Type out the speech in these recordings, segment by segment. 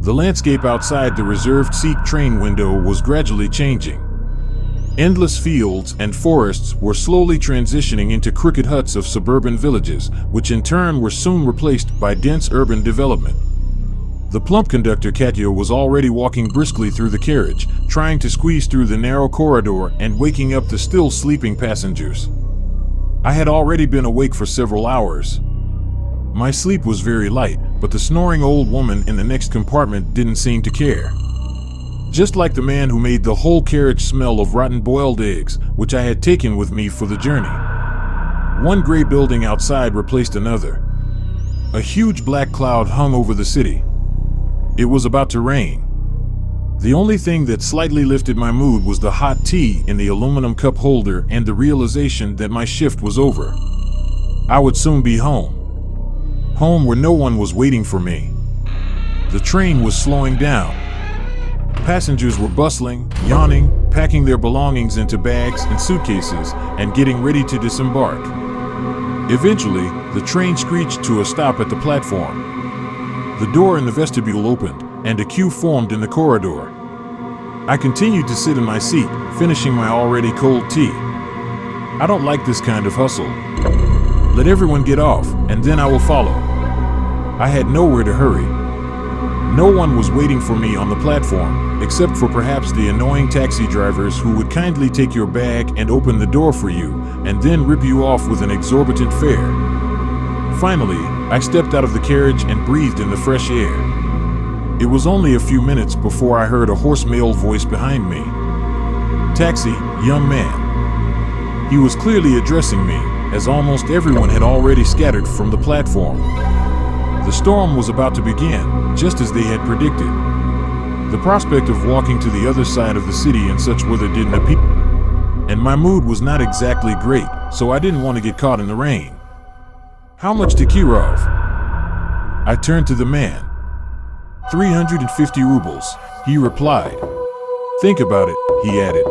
The landscape outside the reserved seat train window was gradually changing. Endless fields and forests were slowly transitioning into crooked huts of suburban villages, which in turn were soon replaced by dense urban development. The plump conductor Katya was already walking briskly through the carriage, trying to squeeze through the narrow corridor and waking up the still sleeping passengers. I had already been awake for several hours. My sleep was very light, but the snoring old woman in the next compartment didn't seem to care. Just like the man who made the whole carriage smell of rotten boiled eggs, which I had taken with me for the journey. One gray building outside replaced another. A huge black cloud hung over the city. It was about to rain. The only thing that slightly lifted my mood was the hot tea in the aluminum cup holder and the realization that my shift was over. I would soon be home. Home where no one was waiting for me. The train was slowing down. Passengers were bustling, yawning, packing their belongings into bags and suitcases, and getting ready to disembark. Eventually, the train screeched to a stop at the platform. The door in the vestibule opened, and a queue formed in the corridor. I continued to sit in my seat, finishing my already cold tea. I don't like this kind of hustle. Let everyone get off, and then I will follow. I had nowhere to hurry. No one was waiting for me on the platform, except for perhaps the annoying taxi drivers who would kindly take your bag and open the door for you, and then rip you off with an exorbitant fare. Finally, I stepped out of the carriage and breathed in the fresh air. It was only a few minutes before I heard a hoarse male voice behind me. "Taxi, young man." He was clearly addressing me, as almost everyone had already scattered from the platform. The storm was about to begin, just as they had predicted. The prospect of walking to the other side of the city in such weather didn't appeal, and my mood was not exactly great, so I didn't want to get caught in the rain. "How much to Kirov?" I turned to the man. 350 rubles, he replied. "Think about it," he added.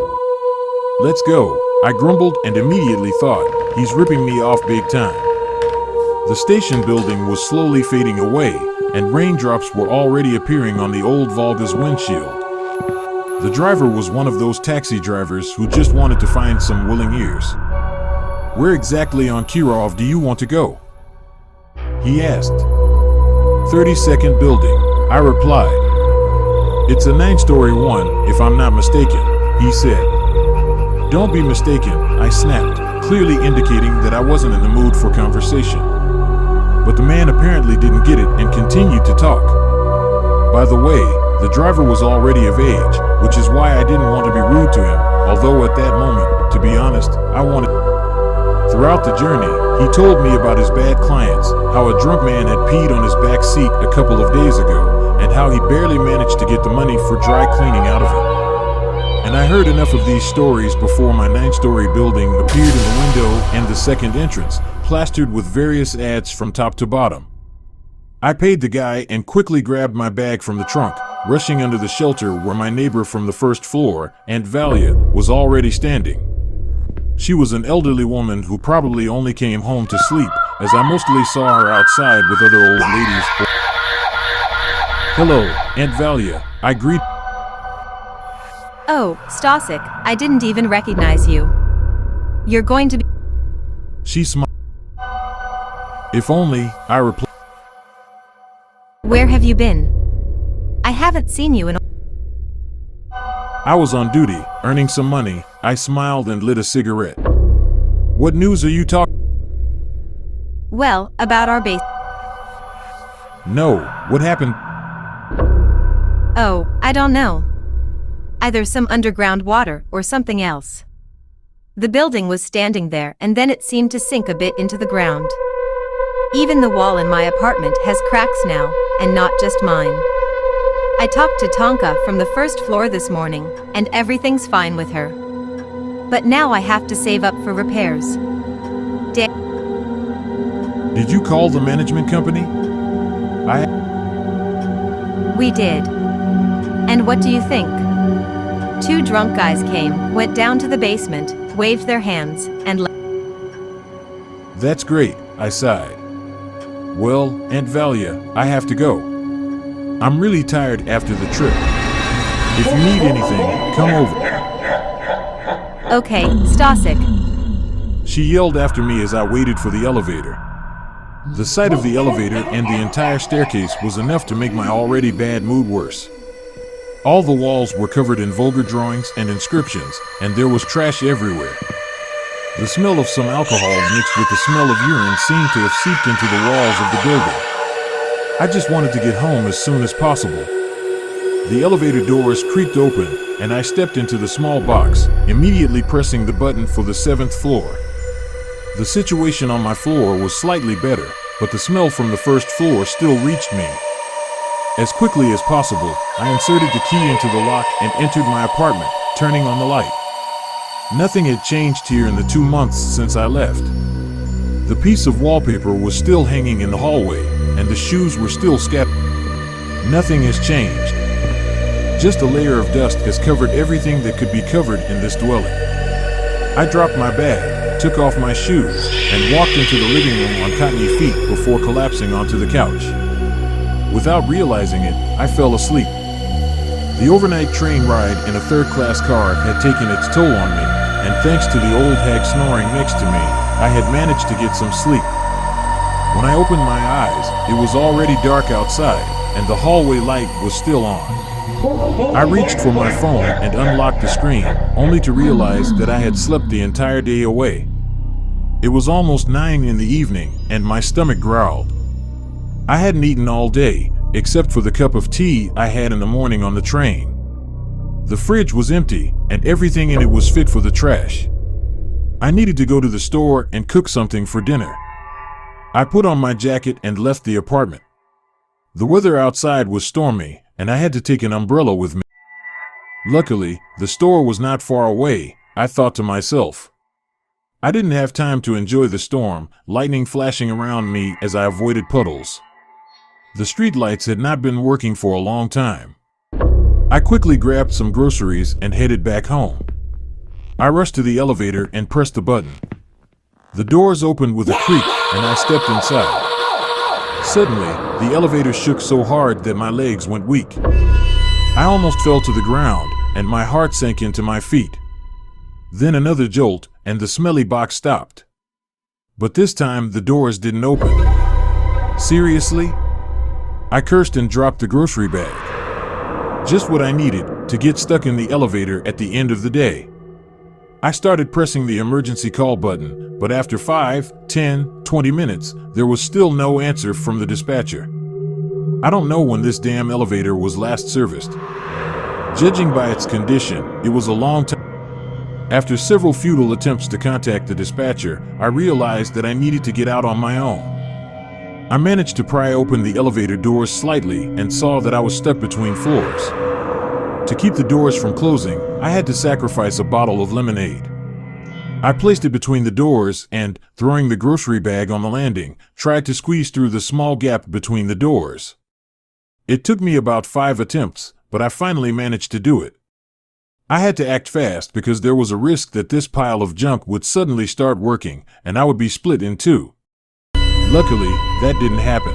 "Let's go," I grumbled and immediately thought, he's ripping me off big time. The station building was slowly fading away, and raindrops were already appearing on the old Volga's windshield. The driver was one of those taxi drivers who just wanted to find some willing ears. "Where exactly on Kirov do you want to go?" he asked. 32nd building, I replied. "It's a 9-story one, if I'm not mistaken," he said. "Don't be mistaken," I snapped, clearly indicating that I wasn't in the mood for conversation. But the man apparently didn't get it and continued to talk. By the way, the driver was already of age, which is why I didn't want to be rude to him, although at that moment, to be honest, I wanted. Throughout the journey, he told me about his bad clients, how a drunk man had peed on his back seat a couple of days ago, and how he barely managed to get the money for dry cleaning out of it. And I heard enough of these stories before my 9-story building appeared in the window and the second entrance, plastered with various ads from top to bottom. I paid the guy and quickly grabbed my bag from the trunk, rushing under the shelter where my neighbor from the first floor, Aunt Valia, was already standing. She was an elderly woman who probably only came home to sleep, as I mostly saw her outside with other old ladies. "Hello, Aunt Valia," I greeted. "Oh, Stasik, I didn't even recognize you. You're going to be..." She smiled. "If only," I replied. "Where have you been? I haven't seen you in..." "I was on duty, earning some money," I smiled and lit a cigarette. "What news are you talking?" "Well, about our base..." "No, what happened?" "Oh, I don't know. Either some underground water or something else. The building was standing there and then it seemed to sink a bit into the ground. Even the wall in my apartment has cracks now, and not just mine. I talked to Tonka from the first floor this morning, and everything's fine with her. But now I have to save up for repairs." "Did you call the management company?" "We did. And what do you think? 2 drunk guys came, went down to the basement, waved their hands, and left." "That's great," I sighed. "Well, Aunt Valia, I have to go." I'm really tired after the trip. If you need anything, come over. Okay, Stasik. She yelled after me as I waited for the elevator. The sight of the elevator and the entire staircase was enough to make my already bad mood worse. All the walls were covered in vulgar drawings and inscriptions, and there was trash everywhere. The smell of some alcohol mixed with the smell of urine seemed to have seeped into the walls of the building. I just wanted to get home as soon as possible. The elevator doors creaked open, and I stepped into the small box, immediately pressing the button for the 7th floor. The situation on my floor was slightly better, but the smell from the 1st floor still reached me. As quickly as possible, I inserted the key into the lock and entered my apartment, turning on the light. Nothing had changed here in the 2 months since I left. The piece of wallpaper was still hanging in the hallway, and the shoes were still scattered. Nothing has changed. Just a layer of dust has covered everything that could be covered in this dwelling. I dropped my bag, took off my shoes, and walked into the living room on cottony feet before collapsing onto the couch. Without realizing it, I fell asleep. The overnight train ride in a 3rd-class car had taken its toll on me, and thanks to the old hag snoring next to me, I had managed to get some sleep. When I opened my eyes, it was already dark outside, and the hallway light was still on. I reached for my phone and unlocked the screen, only to realize that I had slept the entire day away. It was almost 9 in the evening, and my stomach growled. I hadn't eaten all day, except for the cup of tea I had in the morning on the train. The fridge was empty, and everything in it was fit for the trash. I needed to go to the store and cook something for dinner. I put on my jacket and left the apartment. The weather outside was stormy, and I had to take an umbrella with me. Luckily, the store was not far away, I thought to myself. I didn't have time to enjoy the storm, lightning flashing around me as I avoided puddles. The streetlights had not been working for a long time. I quickly grabbed some groceries and headed back home. I rushed to the elevator and pressed the button. The doors opened with a creak, and I stepped inside. Suddenly, the elevator shook so hard that my legs went weak. I almost fell to the ground, and my heart sank into my feet. Then another jolt, and the smelly box stopped. But this time, the doors didn't open. Seriously? I cursed and dropped the grocery bag. Just what I needed to get stuck in the elevator at the end of the day. I started pressing the emergency call button, but after 5, 10, 20 minutes, there was still no answer from the dispatcher. I don't know when this damn elevator was last serviced. Judging by its condition, it was a long time. After several futile attempts to contact the dispatcher, I realized that I needed to get out on my own. I managed to pry open the elevator doors slightly and saw that I was stuck between floors. To keep the doors from closing, I had to sacrifice a bottle of lemonade. I placed it between the doors and, throwing the grocery bag on the landing, tried to squeeze through the small gap between the doors. It took me about 5 attempts, but I finally managed to do it. I had to act fast because there was a risk that this pile of junk would suddenly start working, and I would be split in two. Luckily, that didn't happen.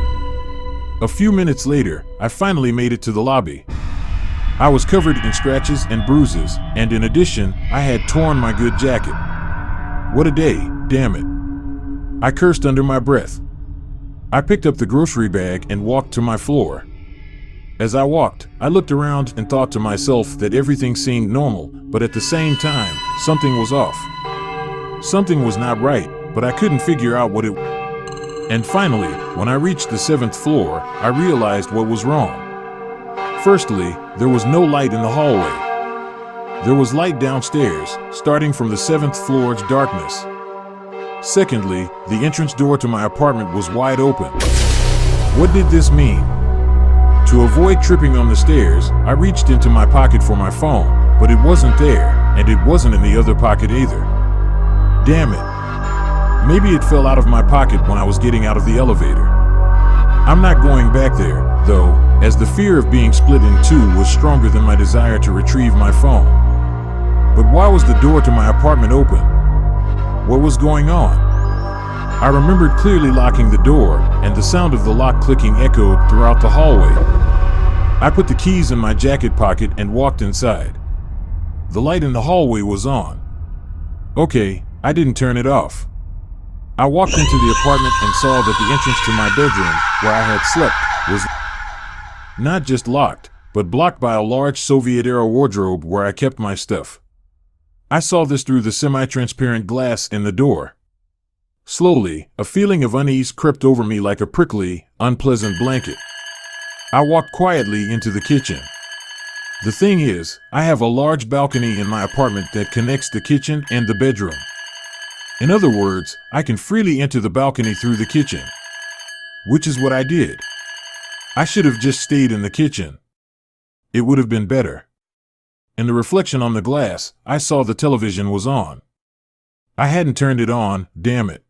A few minutes later, I finally made it to the lobby. I was covered in scratches and bruises, and in addition, I had torn my good jacket. What a day, damn it. I cursed under my breath. I picked up the grocery bag and walked to my floor. As I walked, I looked around and thought to myself that everything seemed normal, but at the same time, something was off. Something was not right, but I couldn't figure out what it was. And finally, when I reached the 7th floor, I realized what was wrong. Firstly, there was no light in the hallway. There was light downstairs, starting from the 7th floor's darkness. Secondly, the entrance door to my apartment was wide open. What did this mean? To avoid tripping on the stairs, I reached into my pocket for my phone, but it wasn't there, and it wasn't in the other pocket either. Damn it. Maybe it fell out of my pocket when I was getting out of the elevator. I'm not going back there, though, as the fear of being split in two was stronger than my desire to retrieve my phone. But why was the door to my apartment open? What was going on? I remembered clearly locking the door, and the sound of the lock clicking echoed throughout the hallway. I put the keys in my jacket pocket and walked inside. The light in the hallway was on. Okay, I didn't turn it off. I walked into the apartment and saw that the entrance to my bedroom, where I had slept, was not just locked, but blocked by a large Soviet-era wardrobe where I kept my stuff. I saw this through the semi-transparent glass in the door. Slowly, a feeling of unease crept over me like a prickly, unpleasant blanket. I walked quietly into the kitchen. The thing is, I have a large balcony in my apartment that connects the kitchen and the bedroom. In other words, I can freely enter the balcony through the kitchen. Which is what I did. I should have just stayed in the kitchen. It would have been better. In the reflection on the glass, I saw the television was on. I hadn't turned it on, damn it.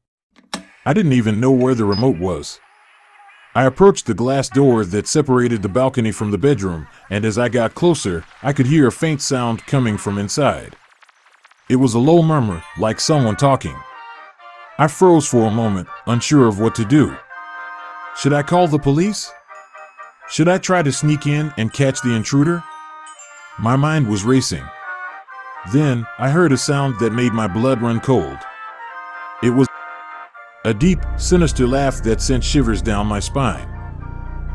I didn't even know where the remote was. I approached the glass door that separated the balcony from the bedroom, and as I got closer, I could hear a faint sound coming from inside. It was a low murmur, like someone talking. I froze for a moment, unsure of what to do. Should I call the police? Should I try to sneak in and catch the intruder? My mind was racing. Then, I heard a sound that made my blood run cold. It was a deep, sinister laugh that sent shivers down my spine.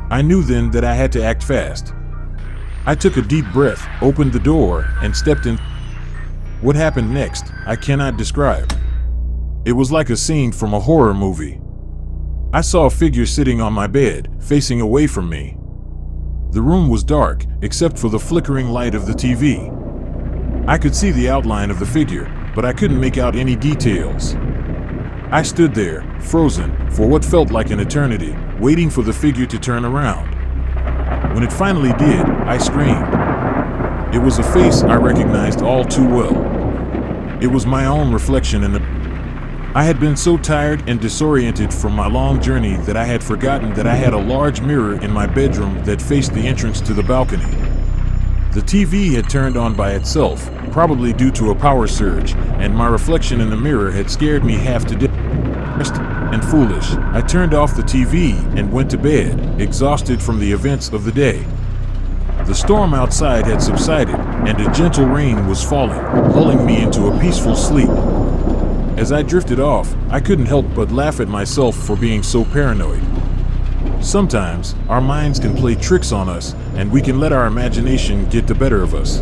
I knew then that I had to act fast. I took a deep breath, opened the door, and stepped in. What happened next, I cannot describe. It was like a scene from a horror movie. I saw a figure sitting on my bed, facing away from me. The room was dark, except for the flickering light of the TV. I could see the outline of the figure, but I couldn't make out any details. I stood there, frozen, for what felt like an eternity, waiting for the figure to turn around. When it finally did, I screamed. It was a face I recognized all too well. It was my own reflection in the... I had been so tired and disoriented from my long journey that I had forgotten that I had a large mirror in my bedroom that faced the entrance to the balcony. The TV had turned on by itself, probably due to a power surge, and my reflection in the mirror had scared me half to death. And foolish, I turned off the TV and went to bed, exhausted from the events of the day. The storm outside had subsided, and a gentle rain was falling, lulling me into a peaceful sleep. As I drifted off, I couldn't help but laugh at myself for being so paranoid. Sometimes, our minds can play tricks on us, and we can let our imagination get the better of us.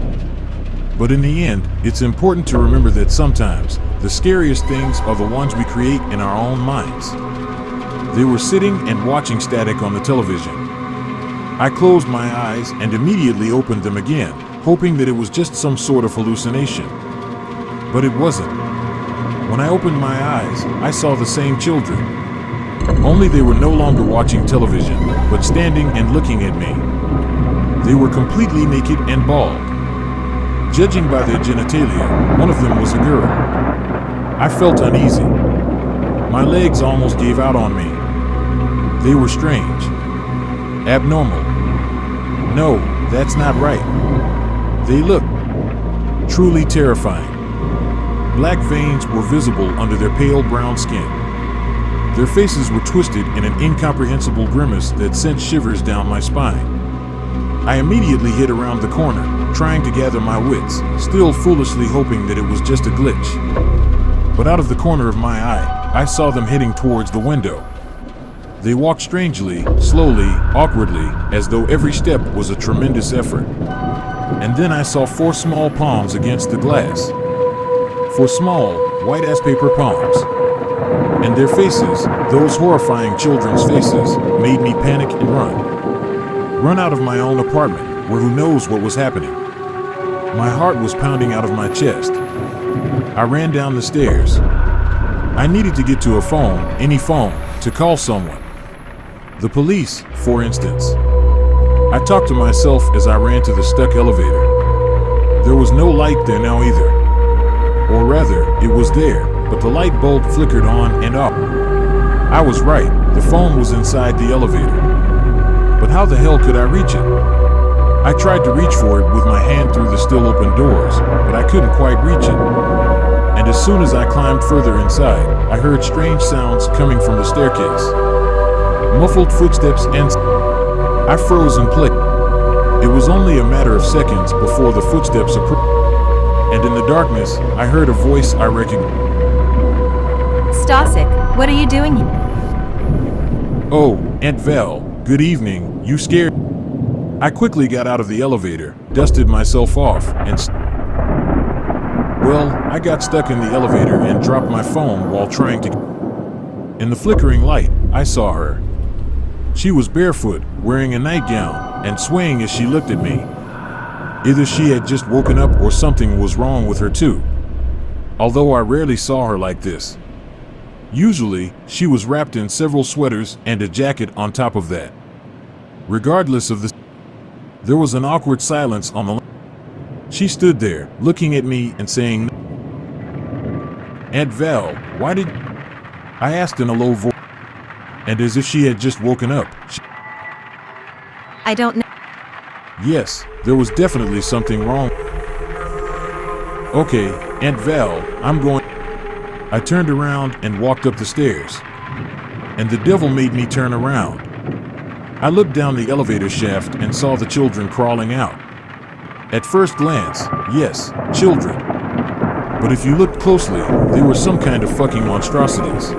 But in the end, it's important to remember that sometimes, the scariest things are the ones we create in our own minds. They were sitting and watching static on the television. I closed my eyes and immediately opened them again, hoping that it was just some sort of hallucination. But it wasn't. When I opened my eyes, I saw the same children. Only they were no longer watching television, but standing and looking at me. They were completely naked and bald. Judging by their genitalia, one of them was a girl. I felt uneasy. My legs almost gave out on me. They were strange. Abnormal. No, that's not right. They looked truly terrifying. Black veins were visible under their pale brown skin. Their faces were twisted in an incomprehensible grimace that sent shivers down my spine. I immediately hid around the corner, trying to gather my wits, still foolishly hoping that it was just a glitch. But out of the corner of my eye, I saw them heading towards the window. They walked strangely, slowly, awkwardly, as though every step was a tremendous effort. And then I saw 4 small palms against the glass. 4 small, white-as-paper palms. And their faces, those horrifying children's faces, made me panic and run out of my own apartment, where who knows what was happening. My heart was pounding out of my chest. I ran down the stairs. I needed to get to a phone, any phone, to call someone. The police, for instance. I talked to myself as I ran to the stuck elevator. There was no light there now either. Or rather, it was there, but the light bulb flickered on and off. I was right, the phone was inside the elevator. But how the hell could I reach it? I tried to reach for it with my hand through the still open doors, but I couldn't quite reach it. And as soon as I climbed further inside, I heard strange sounds coming from the staircase. Muffled footsteps and I froze in place. It was only a matter of seconds before the footsteps approached, and in the darkness, I heard a voice I recognized. Stasik, what are you doing here? Oh, Aunt Val, good evening, you scared? I quickly got out of the elevator, dusted myself off, and well, I got stuck in the elevator and dropped my phone while trying to. In the flickering light, I saw her. She was barefoot, wearing a nightgown, and swaying as she looked at me. Either she had just woken up or something was wrong with her too. Although I rarely saw her like this. Usually, she was wrapped in several sweaters and a jacket on top of that. Regardless of the, there was an awkward silence on the. She stood there, looking at me and saying, Aunt Val, why did... I asked in a low voice, and as if she had just woken up. I don't know. Yes, there was definitely something wrong. Okay, Aunt Val, I'm going... I turned around and walked up the stairs. And the devil made me turn around. I looked down the elevator shaft and saw the children crawling out. At first glance, yes, children. But if you looked closely, they were some kind of fucking monstrosities.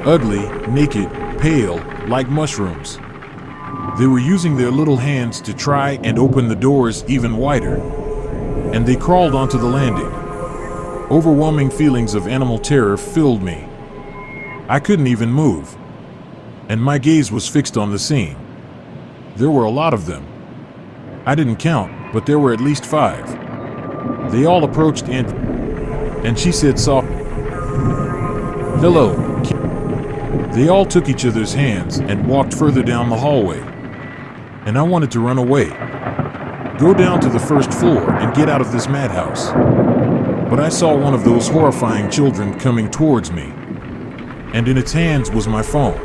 Ugly, naked, pale, like mushrooms. They were using their little hands to try and open the doors even wider. And they crawled onto the landing. Overwhelming feelings of animal terror filled me. I couldn't even move. And my gaze was fixed on the scene. There were a lot of them. I didn't count, but there were at least 5. They all approached and she said softly, "Hello." They all took each other's hands and walked further down the hallway. And I wanted to run away. Go down to the first floor and get out of this madhouse. But I saw one of those horrifying children coming towards me. And in its hands was my phone.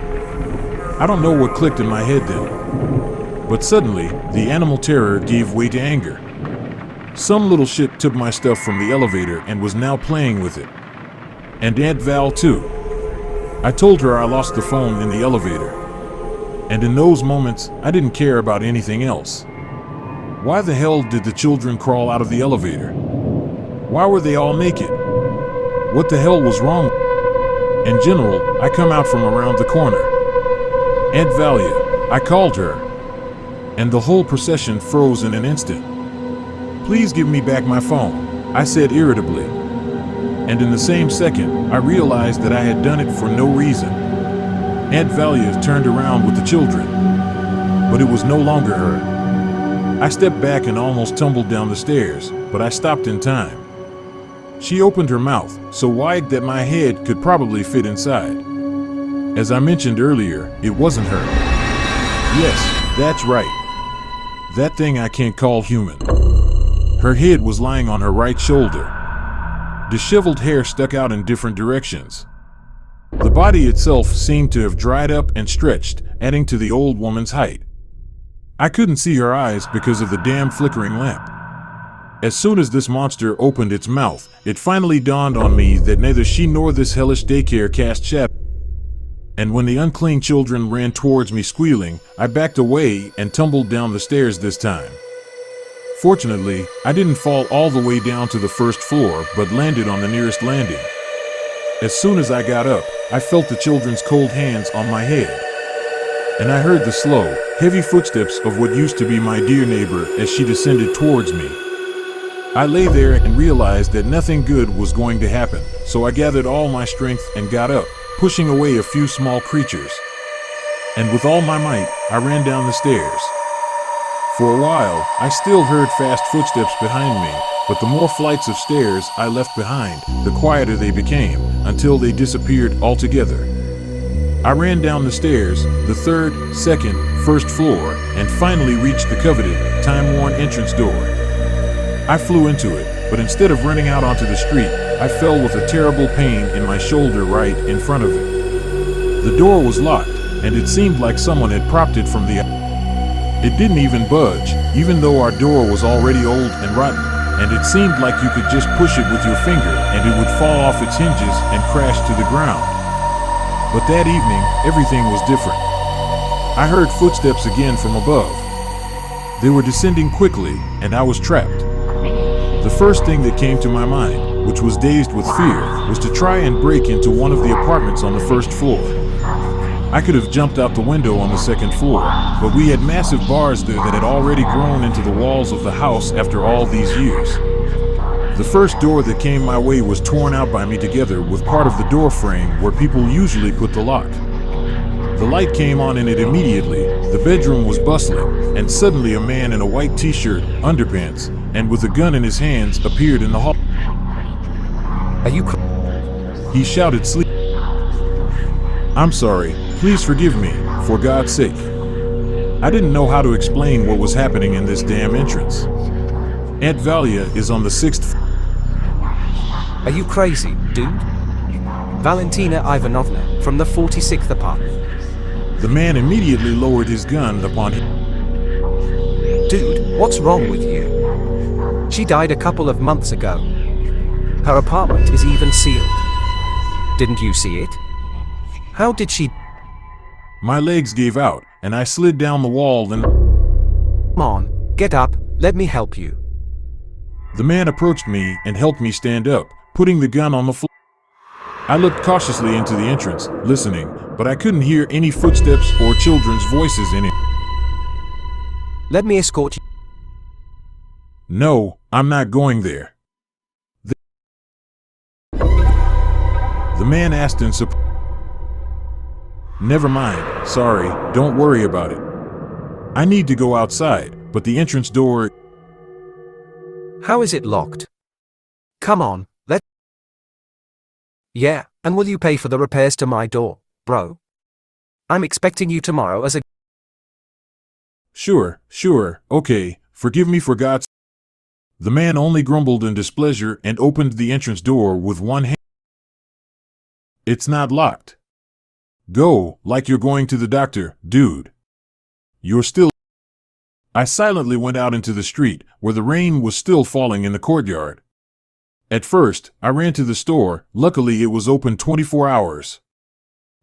I don't know what clicked in my head then. But suddenly, the animal terror gave way to anger. Some little shit took my stuff from the elevator and was now playing with it. And Aunt Val too. I told her I lost the phone in the elevator. And in those moments, I didn't care about anything else. Why the hell did the children crawl out of the elevator? Why were they all naked? What the hell was wrong? In general, I come out from around the corner. Aunt Valia, I called her. And the whole procession froze in an instant. Please give me back my phone, I said irritably. And in the same second, I realized that I had done it for no reason. Aunt Valia turned around with the children. But it was no longer her. I stepped back and almost tumbled down the stairs, but I stopped in time. She opened her mouth, so wide that my head could probably fit inside. As I mentioned earlier, it wasn't her. Yes, that's right. That thing I can't call human. Her head was lying on her right shoulder. Disheveled hair stuck out in different directions. The body itself seemed to have dried up and stretched, adding to the old woman's height. I couldn't see her eyes because of the damn flickering lamp. As soon as this monster opened its mouth, it finally dawned on me that neither she nor this hellish daycare cast shadows. And when the unclean children ran towards me squealing, I backed away and tumbled down the stairs this time. Fortunately, I didn't fall all the way down to the first floor, but landed on the nearest landing. As soon as I got up, I felt the children's cold hands on my head. And I heard the slow, heavy footsteps of what used to be my dear neighbor as she descended towards me. I lay there and realized that nothing good was going to happen, so I gathered all my strength and got up, pushing away a few small creatures. And with all my might, I ran down the stairs. For a while, I still heard fast footsteps behind me, but the more flights of stairs I left behind, the quieter they became, until they disappeared altogether. I ran down the stairs, the third, second, first floor, and finally reached the coveted, time-worn entrance door. I flew into it, but instead of running out onto the street, I fell with a terrible pain in my shoulder right in front of it. The door was locked, and it seemed like someone had propped it from the outside. It didn't even budge, even though our door was already old and rotten, and it seemed like you could just push it with your finger and it would fall off its hinges and crash to the ground. But that evening, everything was different. I heard footsteps again from above. They were descending quickly, and I was trapped. The first thing that came to my mind, which was dazed with fear, was to try and break into one of the apartments on the first floor. I could have jumped out the window on the second floor, but we had massive bars there that had already grown into the walls of the house after all these years. The first door that came my way was torn out by me together with part of the door frame where people usually put the lock. The light came on in it immediately, the bedroom was bustling, and suddenly a man in a white t-shirt, underpants, and with a gun in his hands appeared in the hall. Are you He shouted, "Sleep." "I'm sorry, please forgive me, for God's sake." I didn't know how to explain what was happening in this damn entrance. Aunt Valia is on the 6th. Are you crazy, dude? Valentina Ivanovna, from the 46th apartment. The man immediately lowered his gun upon him. Dude, what's wrong with you? She died a couple of months ago. Her apartment is even sealed. Didn't you see it? How did she? My legs gave out, and I slid down the wall and... Come on, get up, let me help you. The man approached me and helped me stand up, putting the gun on the floor. I looked cautiously into the entrance, listening, but I couldn't hear any footsteps or children's voices in it. Let me escort you. No, I'm not going there. The man asked in surprise. Never mind, sorry, don't worry about it. I need to go outside, but the entrance door... How is it locked? Come on, Yeah, and will you pay for the repairs to my door, bro? I'm expecting you tomorrow as a... Sure, okay, forgive me for God's... The man only grumbled in displeasure and opened the entrance door with one hand. It's not locked. Go, like you're going to the doctor, dude. You're still... I silently went out into the street, where the rain was still falling in the courtyard. At first, I ran to the store. Luckily it was open 24 hours.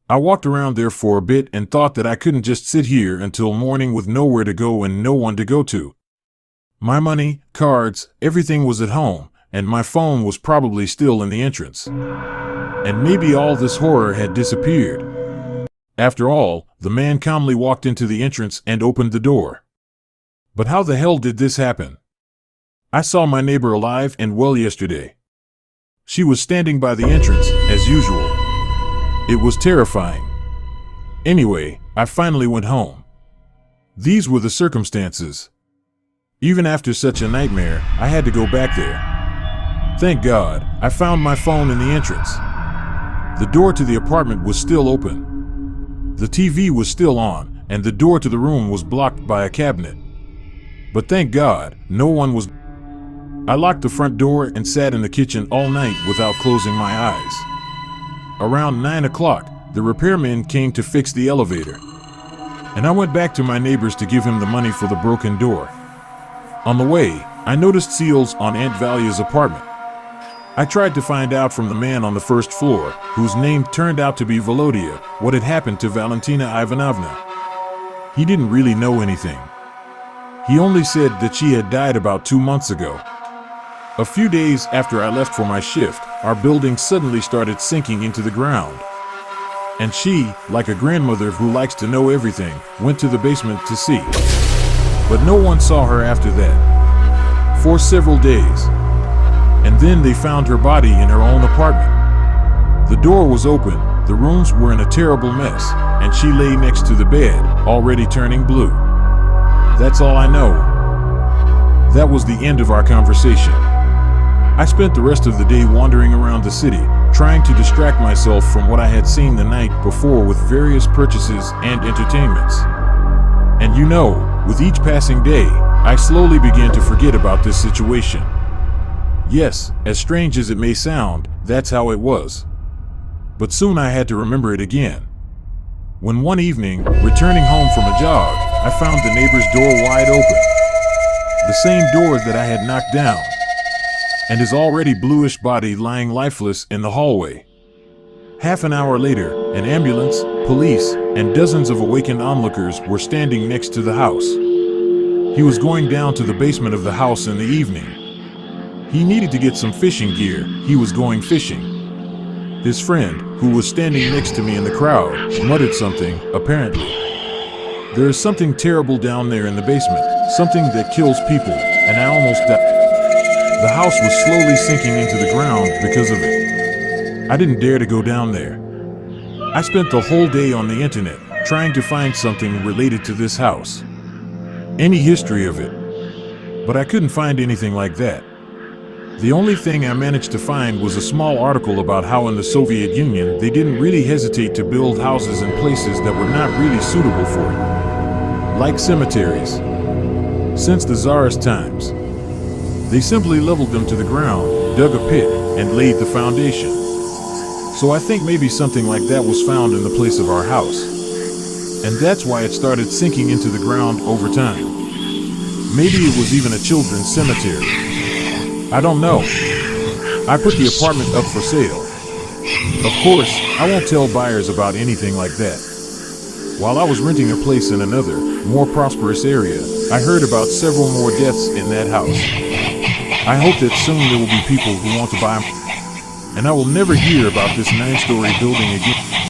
I walked around there for a bit and thought that I couldn't just sit here until morning with nowhere to go and no one to go to. My money, cards, everything was at home, and my phone was probably still in the entrance. And maybe all this horror had disappeared. After all, the man calmly walked into the entrance and opened the door. But how the hell did this happen? I saw my neighbor alive and well yesterday. She was standing by the entrance, as usual. It was terrifying. Anyway, I finally went home. These were the circumstances. Even after such a nightmare, I had to go back there. Thank God, I found my phone in the entrance. The door to the apartment was still open. The TV was still on, and the door to the room was blocked by a cabinet. But thank God, no one was... I locked the front door and sat in the kitchen all night without closing my eyes. Around 9 o'clock, the repairman came to fix the elevator. And I went back to my neighbors to give him the money for the broken door. On the way, I noticed seals on Aunt Valia's apartment. I tried to find out from the man on the first floor, whose name turned out to be Volodya, what had happened to Valentina Ivanovna. He didn't really know anything. He only said that she had died about 2 months ago. A few days after I left for my shift, our building suddenly started sinking into the ground. And she, like a grandmother who likes to know everything, went to the basement to see. But no one saw her after that. For several days. And then they found her body in her own apartment. The door was open, the rooms were in a terrible mess, and she lay next to the bed, already turning blue. That's all I know. That was the end of our conversation. I spent the rest of the day wandering around the city, trying to distract myself from what I had seen the night before with various purchases and entertainments. And you know, with each passing day, I slowly began to forget about this situation. Yes, as strange as it may sound, that's how it was. But soon I had to remember it again. When one evening, returning home from a jog, I found the neighbor's door wide open. The same door that I had knocked down. And his already bluish body lying lifeless in the hallway. Half an hour later, an ambulance, police, and dozens of awakened onlookers were standing next to the house. He was going down to the basement of the house in the evening. He needed to get some fishing gear. He was going fishing. His friend, who was standing next to me in the crowd, muttered something, apparently. There is something terrible down there in the basement, something that kills people, and I almost died. The house was slowly sinking into the ground because of it. I didn't dare to go down there. I spent the whole day on the internet, trying to find something related to this house. Any history of it. But I couldn't find anything like that. The only thing I managed to find was a small article about how in the Soviet Union they didn't really hesitate to build houses in places that were not really suitable for it. Like cemeteries. Since the Tsarist times. They simply leveled them to the ground, dug a pit, and laid the foundation. So I think maybe something like that was found in the place of our house. And that's why it started sinking into the ground over time. Maybe it was even a children's cemetery. I don't know. I put the apartment up for sale. Of course, I won't tell buyers about anything like that. While I was renting a place in another, more prosperous area, I heard about several more deaths in that house. I hope that soon there will be people who want to buy them, and I will never hear about this 9-story building again.